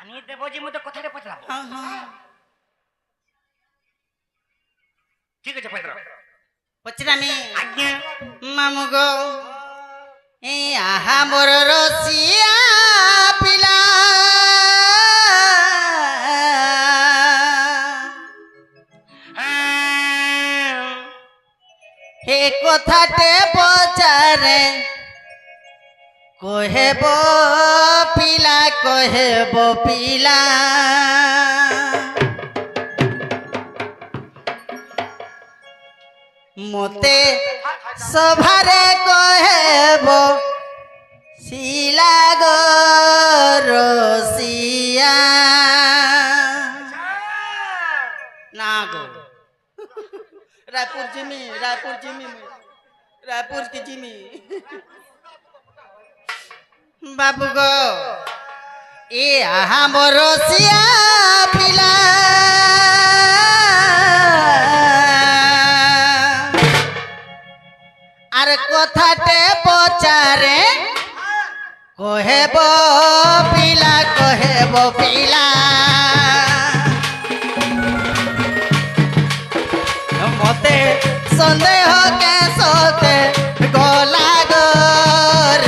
জানিয়ে দেবো যে মতো কথাটা পচরাবো। ঠিক আছে পচরা পচরামি। আজ্ঞা। মামু গো এই আহা মোর রসিয়া পিলা হে কথাতে পচারে কহেব পিলা কহেব পিলা মতে সভারে কহেব শিলা গো রসিয়া না গো রায়পুর জিমি রায়পুর কি জিমি বাবু গো এ আহা মোর রসিয়া পিলা আর কথাতে পচারে কহেব পিলা কহেব পিলা মতে সন্দেহ কে সতে গলা গো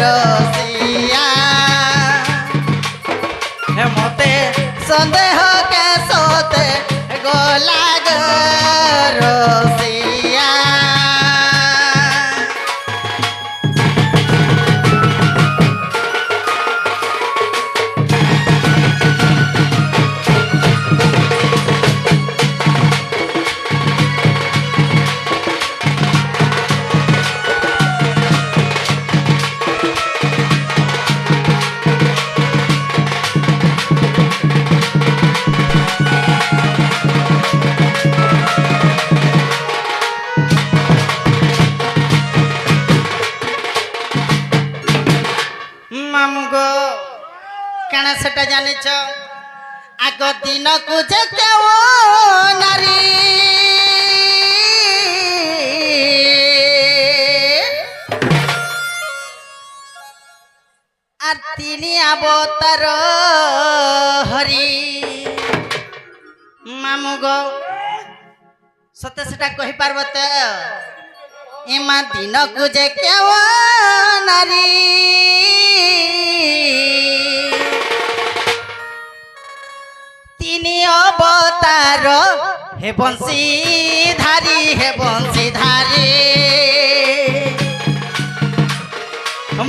রসিয়া মতে সন্দেহ কে সতে গলা গো রসিয়া মামু গো কেন সেটা জানিছ আগ দিনকু যে কেউ নারী আর তিনি অবতার হরি মামু গো সতে সেটা কহিপারব তো এমা দিনকু যে কেউ নারী তিনি অবতার হে বংশীধারী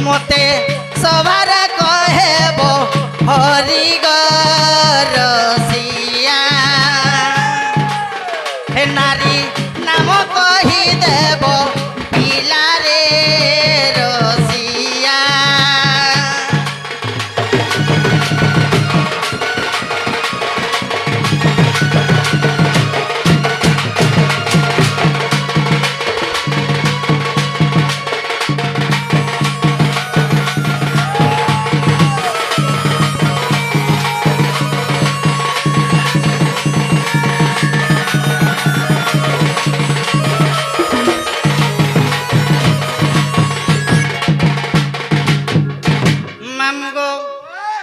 মতে সবার কহেব হরি গো রসিয়া হে নারী নাম কহি দেব পিলারে রসিয়া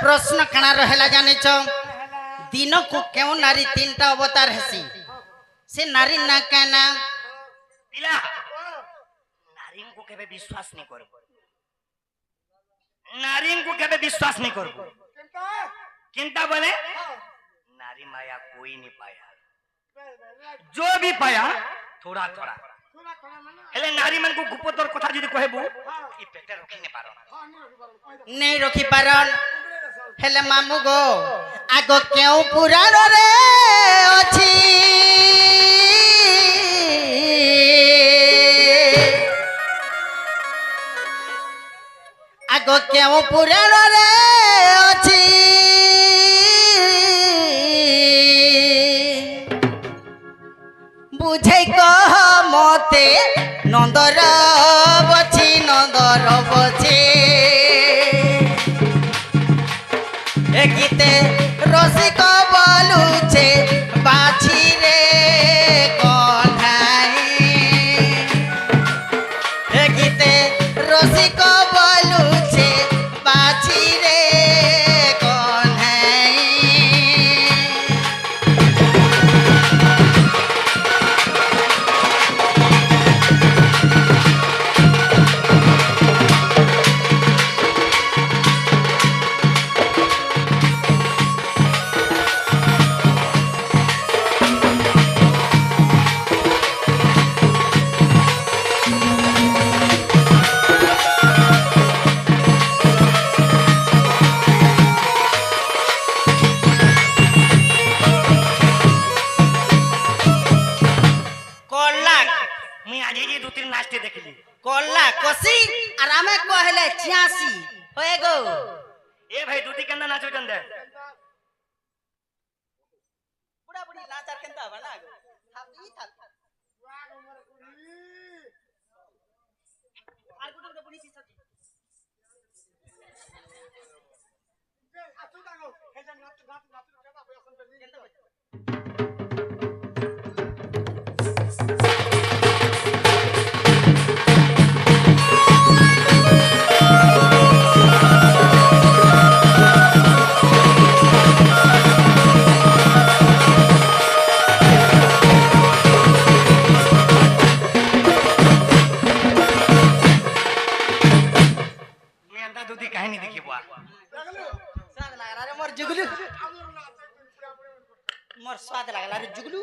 प्रश्न कणा रहेला जानिछ दिन को क्यों नारी तीनटा अवतार हेसी से नारी ना कहना पिला नारी को केबे विश्वास नहीं करबो नारी को केबे विश्वास नहीं करबो किंता बोले नारी माया कोई नहीं पाया जो भी पाया थोड़ा थोड़ा हेले नारी मन को गुप्तर कथा जदी कहबो ई पेटे रखि ने पारन नहीं रखि पारन हेले मामू गो आगो क्यों पुराण रे अछि आगो क्यों पुराण रे अछि बुझे कह मते नंदर बची गीते रसिक बोलुचे बाछी रे कन्हाई गीते रसिक बोलुचे बाछी रे कन्हाई 86 होए गो ए भाई दुदी केंदा नाचो जंदे बुढ़ा बुढ़ी नाचार केंता बना गो हापी था आर गुडर के बुढ़ी सी सती मैं अंदा दुदी कहानी देखी बुआ स्वाद लागला रे मोर जुगलू मोर स्वाद लागला रे जुगलू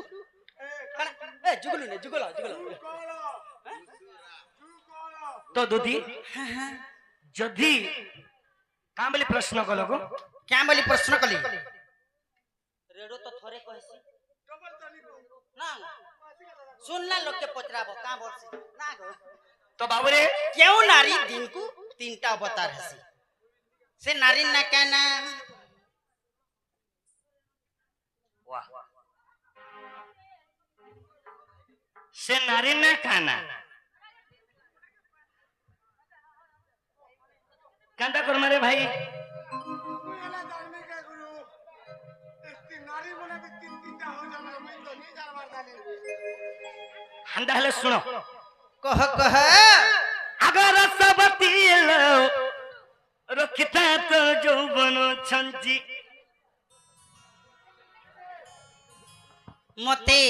ए जुगलू ने जुगलो जुगलो तो दुदी जदी काम बोले प्रश्न कलो को क्या बोली प्रश्न कली रेडो तो थोड़े कहसी ना सुनला लोग के पचराबो का बोलसी ना गो तो बाबूरे क्यों नारी दिन को तीनटा अवतार हसी से नारी ना कहना वाह से नारी ना खाना कंदा कर मारे भाई हंदा हले सुनो कह कह अगर सब तिल रखता तो जौवन छंची मते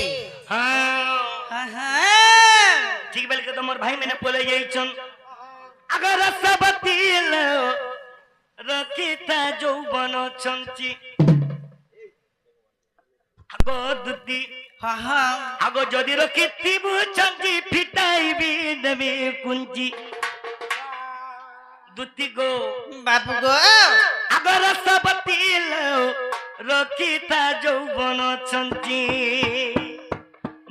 हाँ हाँ हाँ ठीक बोल के तो मोर भाई मैंने बोले यही चुन अगर सब तिल रखता जौवन छंची आगो दुदी हाँ हाँ आगो जदि रखिती छंची फिटाइबी देवी कुंजी दुती गो बाबू गो अगर सब तिल रखिता जौवन छंची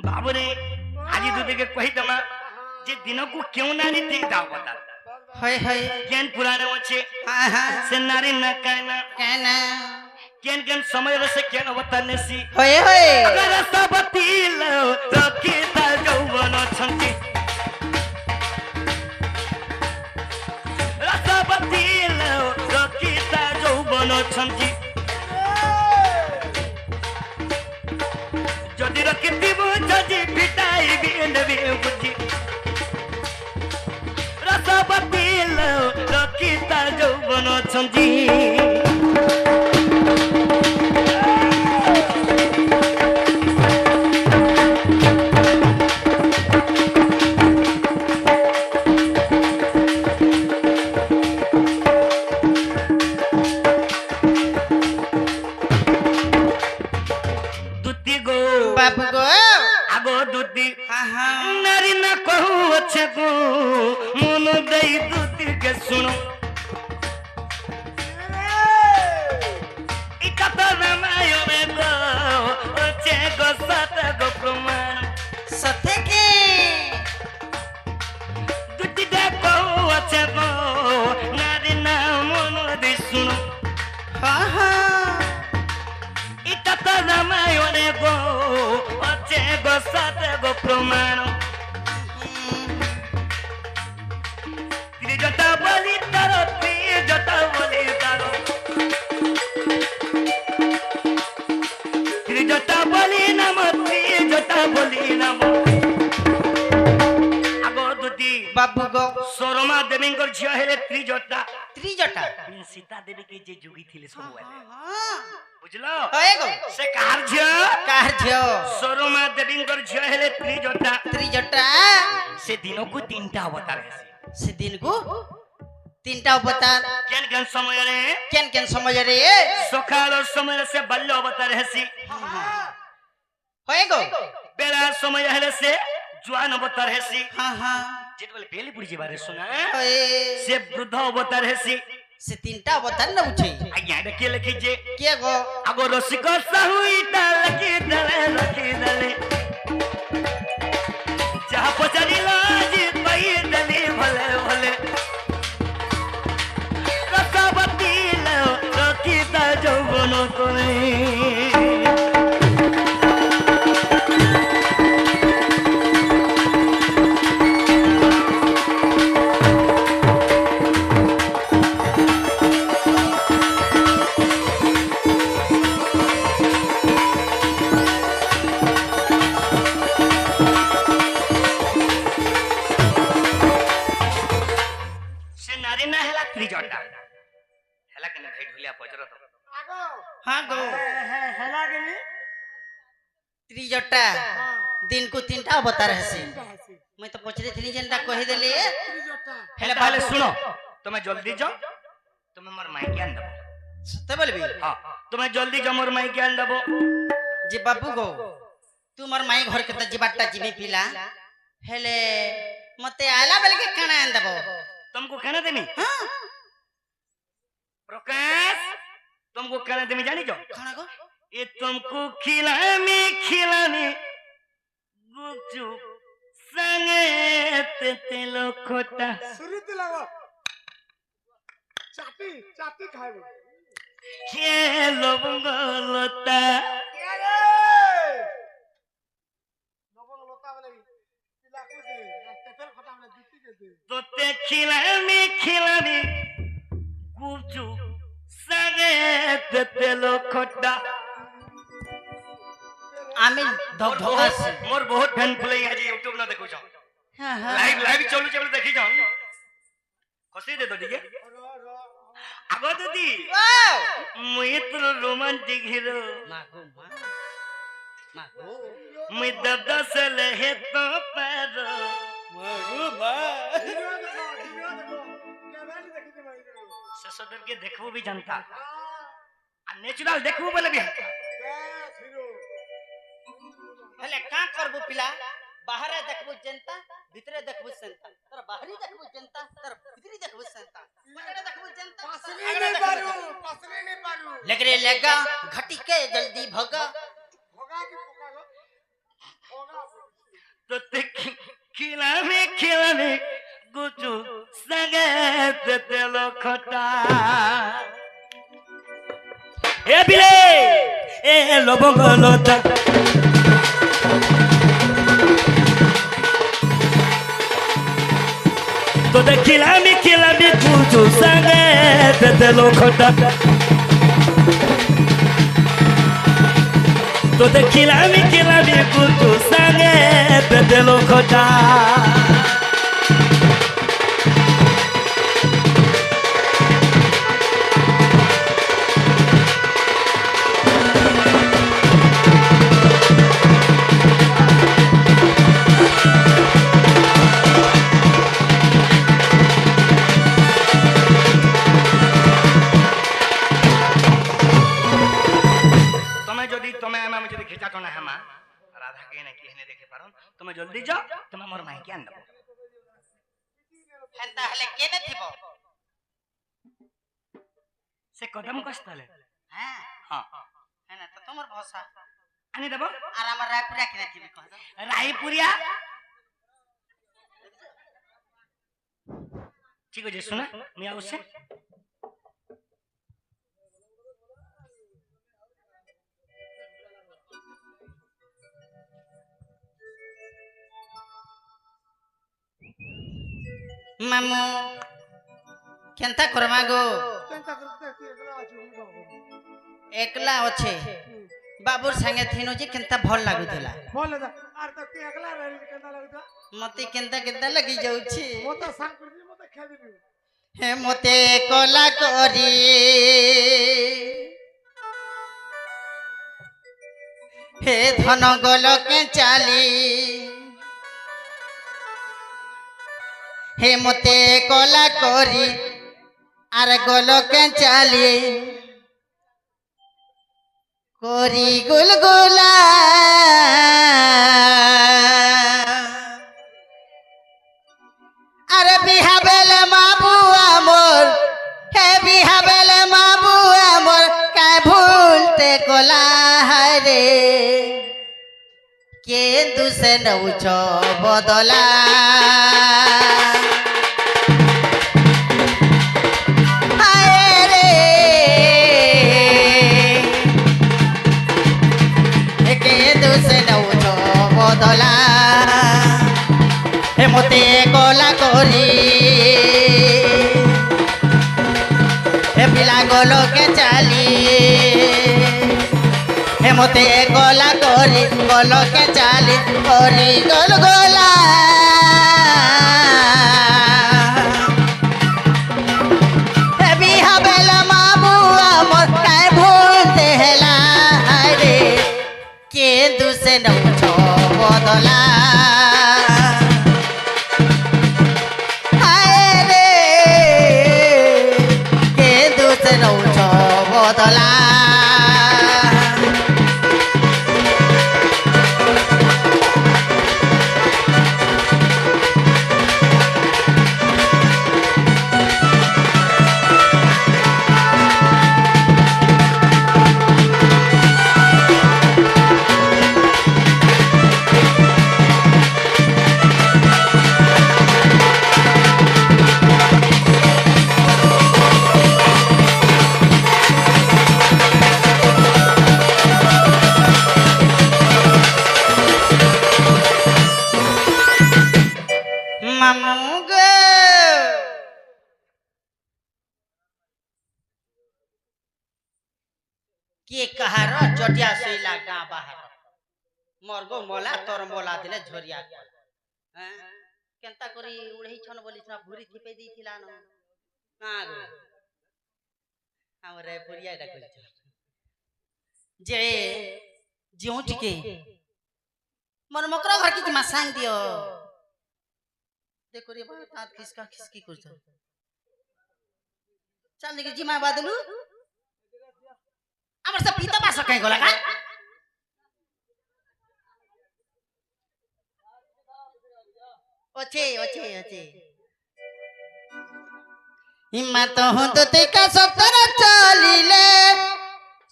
बाबूरे आज दुदी के कही दमा जे दिन को क्यों नारी ती दाव बता हाय हाय केन पुराने अच्छे हाँ हाँ से नारी न कहना कहना केन केन समय से केन अवतारने सी होए होए अगर सब तिल रखिता जौवन छंची सब तिल रखिता जौवन छंची जदि रखिती बुझी फिटाई बिंदवी बुझी सब तिल रखिता जौवन छंची दुती गो बाबू गो आगो दुती हाँ हाँ नारी न कहू अच्छे को मन दई दुती के सुनो इका तो रामायण गो अच्छे गो सत गो प्रमाण सत्य के दुती दे कहू अच्छे को नारी न मन दई सुनो हाँ हाँ इका तो रामायण गो अच्छे गो सत गो प्रमाण त्रिजटा बलि तारो त्रिजटा बलि तारो त्रिजटा बलि नाम त्रिजटा बलि नाम आगो दुती बाबू गो सोरमा देवींकर झिया हेले त्रिजटा त्रिजटा सीता देवी के जे जुगी थिले सब वाले हाँ बुझलो होए गो से कार झिया कार झियो सोरमा देवींकर झिया हेले त्रिजटा त्रिजटा से दिनों को तीनटा अवतार है से दिन को तीनटा अवतार केन केन समय रे केन केन समझ रे सकाल समय से बल्य अवतार है सी होए गो बेला समय हेले से जुआन अवतार है सी हाँ हाँ जेट बोले बेली पुरी जी बारे सुना होए से वृद्ध अवतार है सी से तीनटा अवतार न उठे आज्ञा के लिखी जे के गो आगो रसिक साहुईटा लखी दले जहाँ पचरी लाज पई दले भले भले মন করে সে নারী না হেলা ত্রিজটা হেলা কেন ভাই ঢুলিয়া পচর তো हाँ गो त्रिजटा दिन को तीनटा अवतार हसी मैं तो पचरे थी जेनटा कहि देली हेले पहले सुनो तुम्हें जल्दी जाओ तुम्हें मोर माई ज्ञान देबो सत्य बोलबी हां तुम्हें जल्दी जाओ मोर माई ज्ञान देबो जे बाबू गो तू मोर माई घर के त जीवाटा जीवी पिला हेले मते आला बेल के खाना आन देबो तुमको कहना देमी हां प्रकाश तुमको कहना देमी जानी जाओ खाना गो ये तुमको खिलामी गुपचुप संगे तेलो खोटा शुरू ते लगो चाटी चाटी खाइबो ये लवंग लता रे लवंग लता वाले पिला को दे तेल खटा वाले दूती के दे तो ते खिलामी गुपचुप संगे तेलो खोटा आमी धक धकास मोर बहुत फैन फॉलोइंग आज YouTube ना देखो जाओ हां हां लाइव चलू चले देखी जाओ खुशी दे दो ठीक है आगो दीदी मुई तो रोमांटिक हीरो मागो मागो मुई दबदा से लहे तो पैरो मागो बा वीडियो देखो कैमरा नहीं देखी थी भाई ससुर के देखबो भी जनता आ नेचुरल देखबो बोले भी बस हीरो हेले का करबो पिला बाहरे देखबो जनता भीतरे देखबो संता तर बाहरी देखबो जनता तर भीतरी देखबो संता पकड़े देखबो जनता पसली नहीं पारू लगरे लेगा घटी के जल्दी भगा होगा कि पोका गो होगा तो ते खिलामी गुचु संगे तेलो खटा ए बिले ए लबंग लता तो ते खिलामी गुचु संगे तेलो खटा तो ते खिलामी गुचु संगे तेलो खटा तुम्हें जल्दी जाओ तुम्हें मोर माई के आन हेंता हले केने थिबो से कदम कस्तले हां हां हेना त तमर भाषा आनी देबो आर हमर रायपुरिया केने थिबी कह रायपुरिया ठीक है जे सुना मैं आउसे मामू केनता करमा गो चिंता करते एकला आछु एकला अच्छे बाबूर संगे थिनो जे केनता भल लागुतला बोल दा आर त के एकला रही केंदा लगता मते केनता केनता लगी जाउछि मो त सांग कर दी मो त खा देबी हे मते कला करी हे धन गल के चाली हे मते कला करी आर गल के चाली करी गुलगुला अरे बिहाबेल माबू आमोर हे बिहाबेल माबू आमोर का भूलते कोला हरे के दुसे नौच बदला हाय रे বদলা হে মতে কলা করি হে পিলা গলকে চালি হে মতে গলা করি গলকে চালি করি গল গলা হে বিহা বেলা মাবু আমর কাই ভুলতে হেলা রে কে দুসে নৌছ বদলা হায় রে কে দুসে নৌছ বদলা মামু গো কে কাহার চটিয়া শৈলা গাঁ বাহার মর্গ মলা তোর মলা দিলে ঝরিয়া কেনতা করি উড়েই ছন বলিস না ভুরি থিপে দিয়েছিল না গো আমার পুরিয়া এটা করেছিল যে ଯେଉଁ ଟିକେ ମୋର ମକର ଘର କିଛି ମାସାଙ୍ଗ ଦିଅ देखो रे बात हाथ किसका किसकी कुछ चल देखिए जी मैं बादलू हमर सब पीता पास कहीं गोला का ओछे ओछे ओछे हिम्मत हो तो ते का सतर चलिले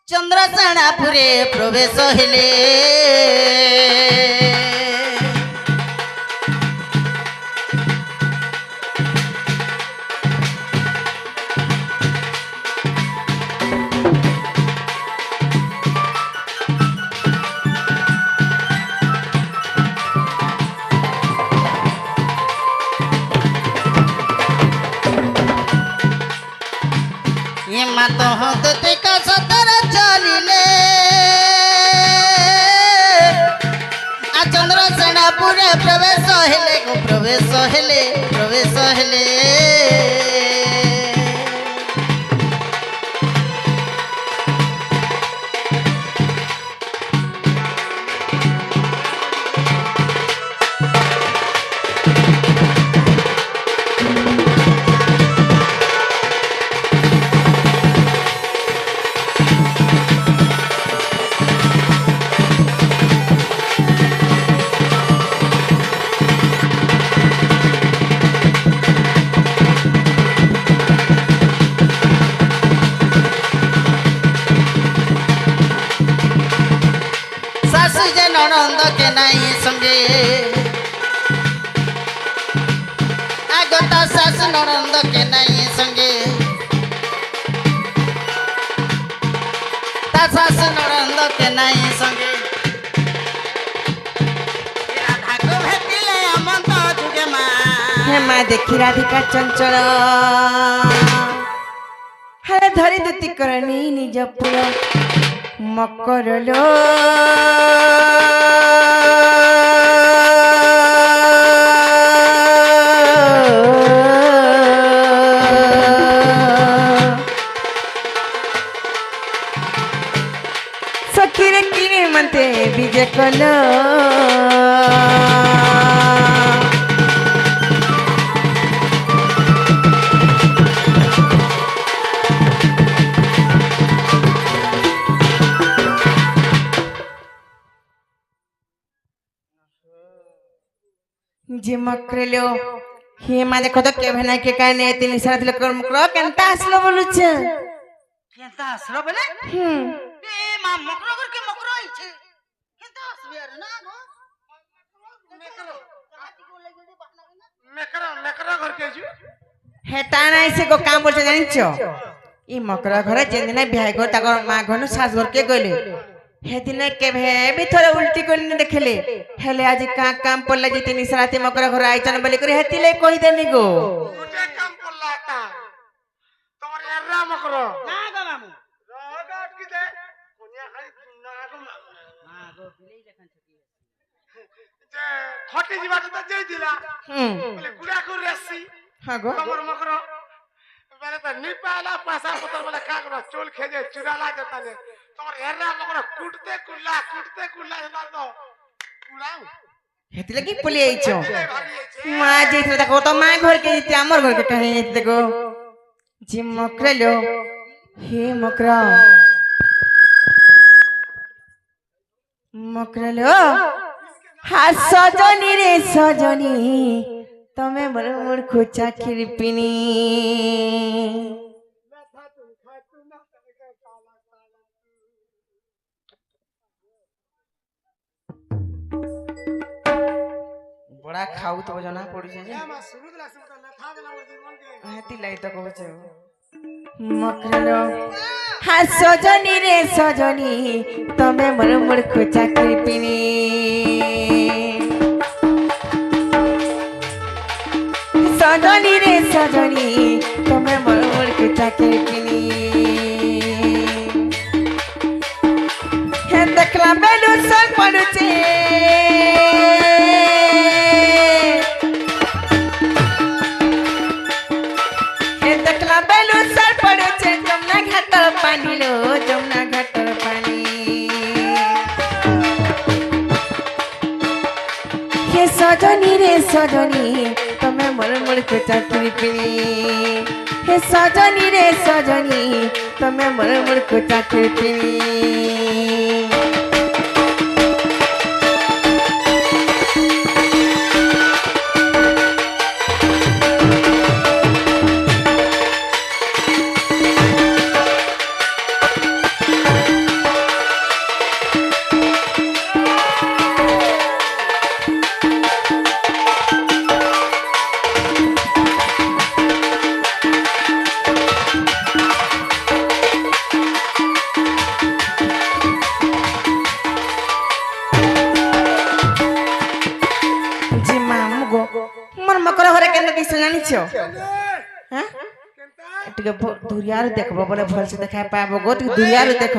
चंद्रसेनापुरे प्रवेश हेले हिम्मत हो तो ते का सतर चलिले आ चंद्रसेनापुरे प्रवेश हेले गो प्रवेश हेले प्रवेश हेले ननंद के नहीं संगे आगता सास ननंद के नहीं संगे ता सास ननंद के नहीं संगे राधा को भेटिले अमंत जुगे माँ हे माँ देखी राधिका चंचल हरे धरी दुति करणी निज पुर मकर लो सखीरे किने मते विजय कलो जे मकरेलो हे मा देखो तो के भना के काने तीन सारा दिल कर मकरो केनता आसलो बोलुछ केनता आसलो बोले ए मा मकरो कर के मकरो आई छे केनता आसबे यार ना गो मेकरा घर के छु हे ताना ऐसे को काम बोलते जानिछो ई मकरा घर जेन ना बियाह कर ताकर मा घर सास घर के गले হেদিনে কেভে বি থরে উল্টি করিনি দেখলে হেলে আজ কাম পড়লা যে তিনি সারাতে মকর ঘর আইছন বলি করে হেতিলে কই দেনি গো গুটে কাম করলা তা তোমার এরা মকর না গো মামু রাগাট কি দে কোনিয়া খালি না গো না গো বিলেই লেখান ছুটি যে খটি দিবাটা তো যেই দিলা বলে গুড়া করে আসছি হ্যাঁ গো তোমার মকর মানে তো নিপালা পাসা পতর বলে কাকড়া চুল খেজে চুরালা যেতা যে তোমার এরা মকর কুটতে কুল্লা না তো কুড়াও হেতিলে কি পলি আইছো ভাগিয়েছে মা যেতে দেখো তো মা ঘর কে যেতে আমার ঘর কে কাহি যেতে দেখো জি মকরলো হে মকরা মকরলো হাত সজনী রে সজনী তুমি বড় মোর খোঁচা খিরপিনি ব্যথা তুমি খাইতো না তাকে কালা কালা বড়া খাও তো জনা পড়ছে যে মা শুরু দিলা শুরু না থা দেলা মোর জীবন কে হেতি লাই তো কইছে মকরলো হাত সজনী রে সজনী তুমি বড় মোর খোঁচা খিরপিনি সজনী রে সজনী তুমি বড় মোর খোঁচা খিরপিনি হে দেখলা বেলু সল পড়ুছে হে দেখলা বেলু সল পড়ুছে যমুনা ঘাটর পানি লো যমুনা ঘাটর পানি হে সজনী রে সজনী তুমি মোর মোর খোঁচা খিরপিনি হে সজনী রে সজনী তুমি মোর মোর খোঁচা খিরপিনি জি মামু গো মোর মকর ঘরে কেন দিছ জানিছ হ্যাঁ কেনতা ଟିକେ ଦୁରିଆରୁ ଦେଖବ ବୋଲେ ଭଲସେ ଦେଖା ପାଇବ ଗୋ ଟିକେ ଦୁରିଆରୁ ଦେଖ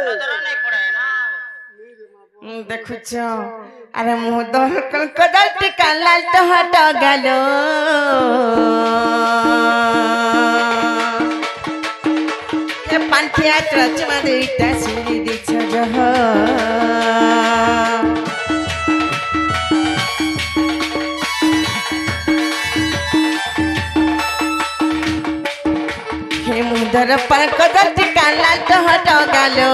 ନଜର ନାଇଁ ପଡେ ନା ଦେଖୁଛ ଆରେ ମୁଁ ଦରକଲ କଦal ଟିକା ଲାଲ ତ ହଟ ଗଲ ଏ ପାଣ୍ଠିଆ ତ୍ରଚମା ଦେଇଟା ସିରି ଦିଛ ଜହ हे मुदर पर कदर टिका लाल तो हट गलो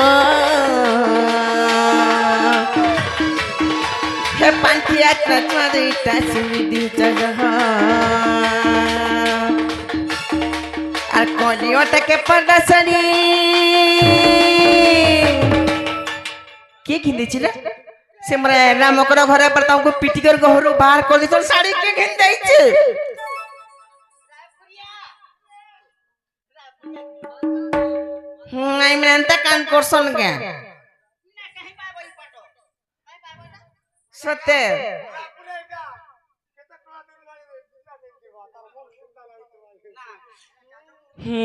हे पांठिया त्रचमा देटा सिमी दी जगह আর কলিওটাকে পড়াছনি কি কিনেছিল সে মরে রামকর ঘরে পর তাকে পিটি করে ঘরু বাহার করে দিছ শাড়ি কে কিন দেইছে আই মেনতা কান করছন কে সতে পুরে এটা কেতে কোয়া দিন লাগে দুটা দিন দিব তার মন চিন্তা লাগতো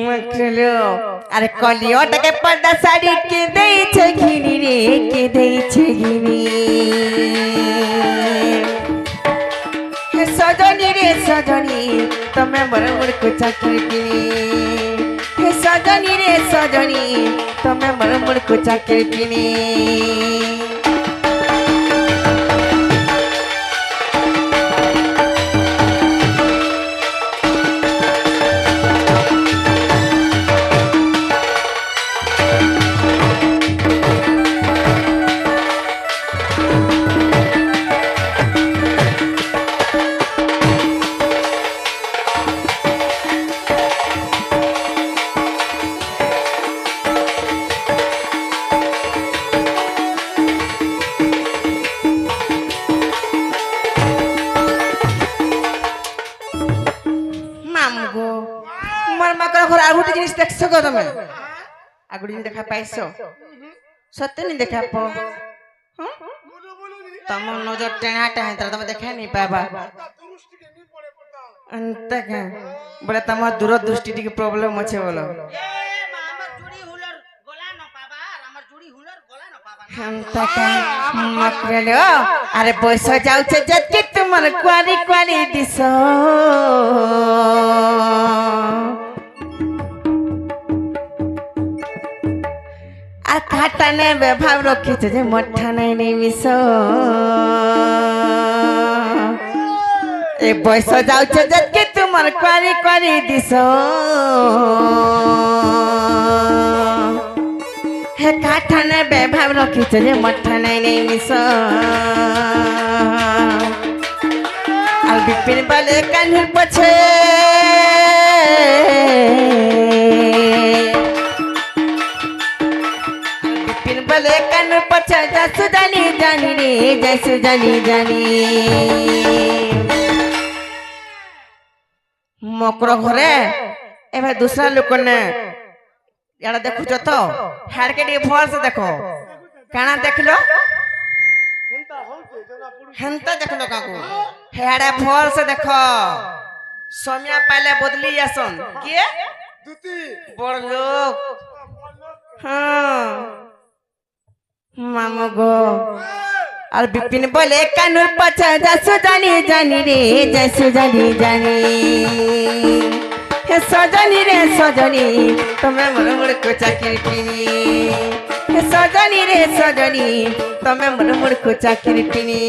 মকরলো আরে কলিওটাকে পর্দা শাড়ি কে দেইছে ঘিনি রে কে দেইছে ঘিনি হে সজনী রে সজনী তুমি বড় বড় কোচা কিরপিনি হে সজনী রে সজনী তুমি বড় বড় কোচা কিরপিনি মোর মাকড় ঘর আর গোটে জিনিস দেখছো গো তুমি আর গোটে জিনিস দেখা পাইছো सत्य नहीं देखा पो तम नजर टेढ़ा टेढ़ा तर तुम देखा नहीं पाबा अंत का बोले तम दूरदृष्टि टी प्रॉब्लम अच्छे बोलो ए हमर जुड़ी हुलर गोला न पाबा हमर जुड़ी हुलर गोला न पाबा अंत का मकरेलो अरे बयस जाउछे जति तुमर क्वारी क्वारी दिसो आ खाटाने बेभाव रखिछ जे मठा नहीं नहीं मिसो ए बयस जाउछे जति तुमर क्वारी क्वारी दिसो हे काठाने बेभाव रखिछ जे मठा नहीं नहीं मिसो आल बिपिन बाले कान्हुर पछे बिपिन बाले कान्हुर पछे जसु जानी जानी रे जसु जानी जानी मकर घरे ए भाई दूसरा लोक ने यार देखुच तो हार के भल से देखो काना देखलो हेंता देखलो काकू हेड़े भल से देखो समय पहले बदली आसन के बड़ लोग हाँ मामू गो और बिपिन बोले कानूर पचा जसु जानी जानी रे जसु जानी जानी हे सजनी रे सजनी तुम्हें मन मुड़ को चाकरी पिनी हे सजनी रे सजनी तुम्हें मन मुड़ को चाकरी पिनी